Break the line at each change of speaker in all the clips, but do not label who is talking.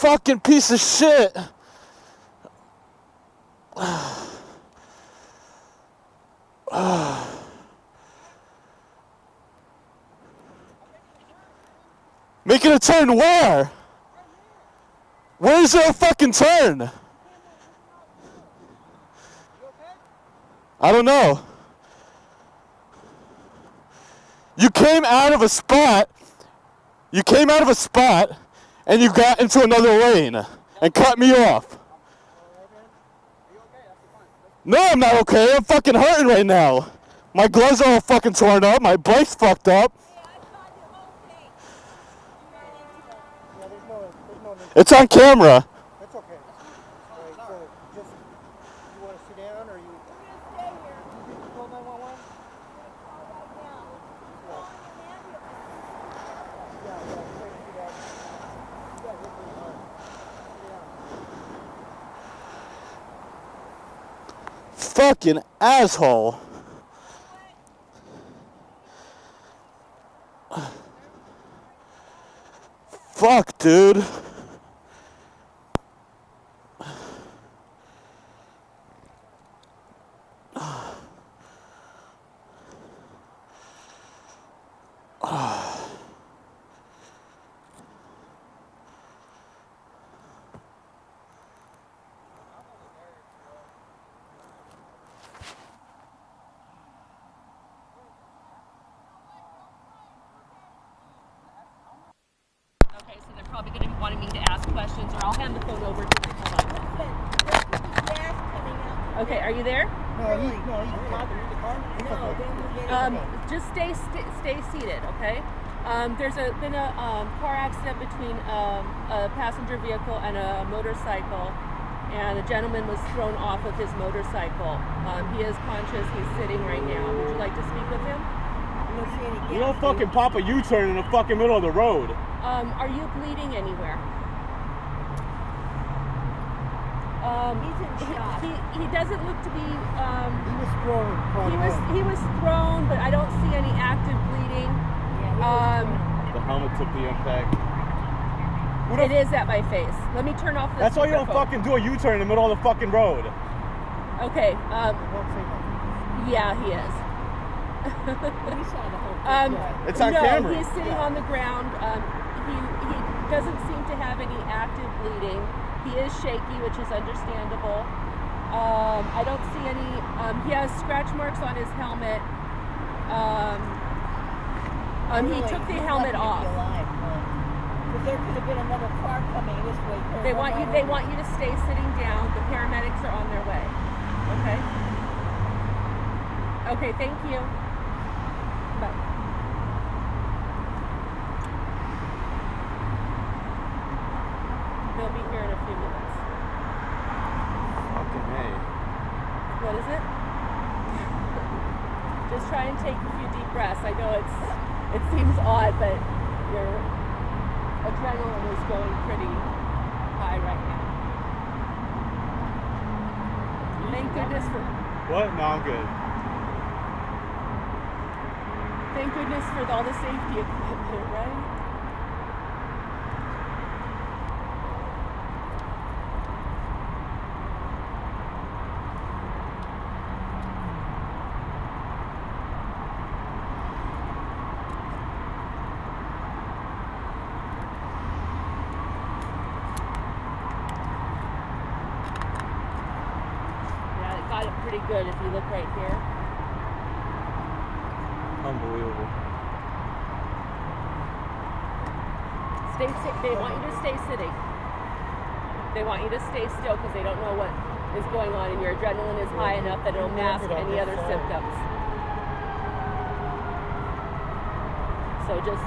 fucking piece of shit. Making a turn where? Where's there a fucking turn? I don't know. You came out of a spot. You came out of a spot and you got into another lane and cut me off. No, I'm not okay. I'm fucking hurting right now. My gloves are all fucking torn up. My bike's fucked up. It's on camera.
That's okay. All right, so just, you want to sit down or you? We're going to stay here. You can call 911?
Fucking asshole. Fuck, dude.
Okay, so they're probably going to be wanting me to ask questions, or I'll hand the phone over to them. Hold on. Okay, are you there?
No, he's in the car.
Just stay seated, okay? There's been a car accident between a passenger vehicle and a motorcycle, and a gentleman was thrown off of his motorcycle. He is conscious. He's sitting right now. Would you like to speak with him?
You don't fucking pop a U-turn in the fucking middle of the road.
Are you bleeding anywhere?
He's in shock.
He doesn't look to be.
He was thrown.
He was thrown, but I don't see any active bleeding.
The helmet took the impact.
It is at my face. Let me turn off the.
That's why you don't fucking do a U-turn in the middle of the fucking road.
Okay.
Won't say nothing.
Yeah, he is.
We saw the whole thing.
It's on camera.
No, he's sitting on the ground. He doesn't seem to have any active bleeding. He is shaky, which is understandable. I don't see any. He has scratch marks on his helmet. He took the helmet off.
But there could have been another car coming this way.
They want you to stay sitting down. The paramedics are on their way. Okay. Okay. Thank you. Bye. They'll be here in a few minutes.
Fucking hey.
What is it? Just try and take a few deep breaths. I know it seems odd, but your adrenaline is going pretty high right now. Thank goodness for.
What? No, I'm good.
Thank goodness for all the safety equipment, right? Got it pretty good if you look right here.
Unbelievable.
They want you to stay sitting. They want you to stay still because they don't know what is going on, and your adrenaline is high enough that it'll mask any other symptoms. So just.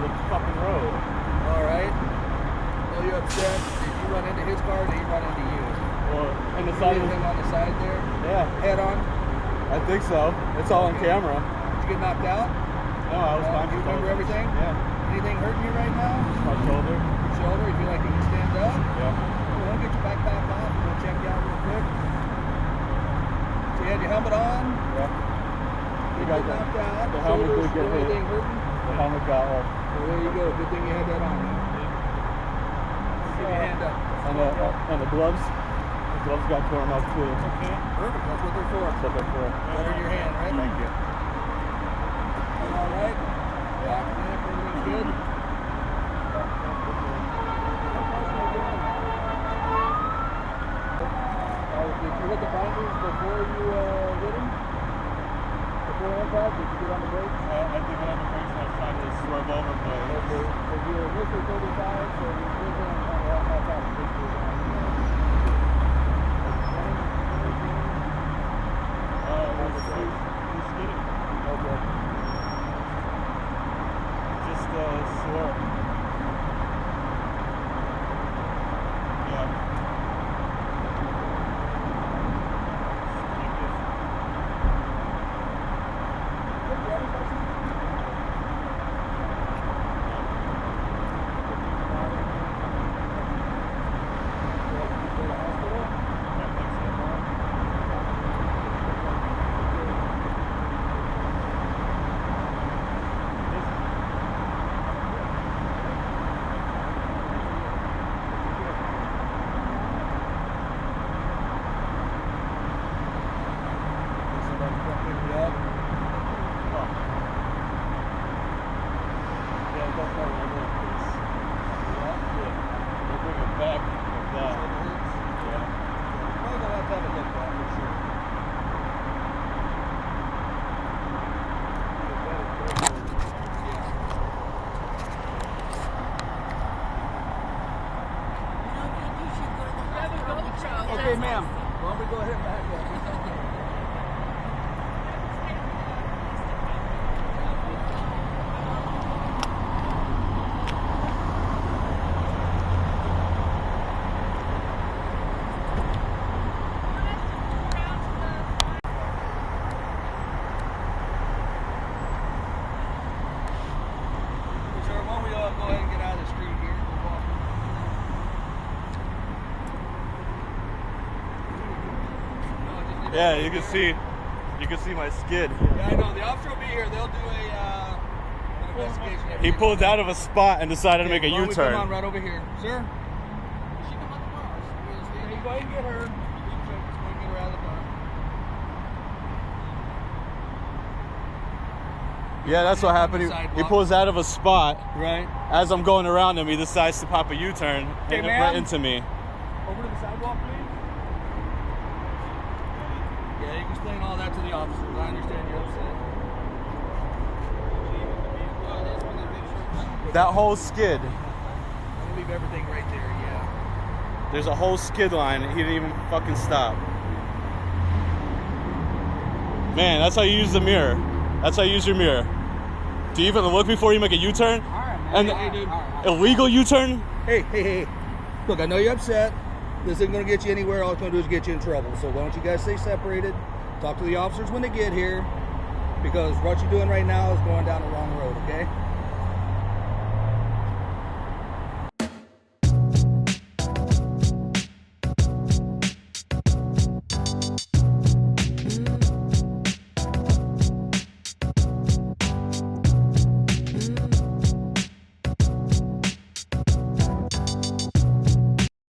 of the fucking road.
All right. Well, you upset? Did you run into his car or did he run into you?
Well, and the
You
side
hit
of
him on the side there?
yeah,
Head on?
I think so. It's all on camera.
Did you get knocked out?
No, I was fine.
You
for
remember
both.
everything?
Yeah.
Anything hurting you right now?
My shoulder.
Your shoulder? You feel like you can stand up?
Yeah.
Well, let me get your backpack off and we'll check you out real quick. So you had your helmet on?
Yeah.
You
got
got knocked out.
the helmet
Shoulders,
did get hit.
anything hurting?
The helmet got off.
Well, there you go. Good thing you had that on. Give your hand up.
And the gloves. The gloves got torn off too.
Okay. Perfect. That's what they're for.
That's what they're for.
Better your hand, right?
Thank you.
All right. Back, neck, everything's good. Did you hit the binders before you hit him? Before impact? Did you get on the brakes?
I did get on the brakes and I was trying to swerve over, but
Okay. If you were initially 35, so you did him on the outside of the brakes.
he's skidding.
Okay.
Just swerve. Yeah.
Okay, ma'am. Why don't we go ahead and back up? It's okay. Sir, why don't we go ahead and get out of the street here? We'll walk.
Yeah, you can see my skid.
Yeah, I know. The officer will be here. They'll do an investigation.
He pulled out of a spot and decided to make a
Why don't we Come on
U-turn.
right over here, sir. She come out the car. Yeah, you go ahead and get her. Get her out of the car.
Yeah, that's what happened. He
Sidewalk.
pulls out of a spot.
Right.
As I'm going around him, he decides to pop a U-turn
Hey,
and
ma'am.
right into me.
Over to the sidewalk, please. Yeah, you can explain all that to the officers. I understand you're upset.
That whole skid.
I'll leave everything right there, yeah.
There's a whole skid line. He didn't even fucking stop. Man, that's how you use the mirror. That's how you use your mirror. Do you even look before you make a U-turn? And
Hey, dude.
illegal U-turn?
Hey. Look, I know you're upset. This isn't going to get you anywhere. All it's going to do is get you in trouble. So why don't you guys stay separated? Talk to the officers when they get here. Because what you're doing right now is going down the wrong road, okay?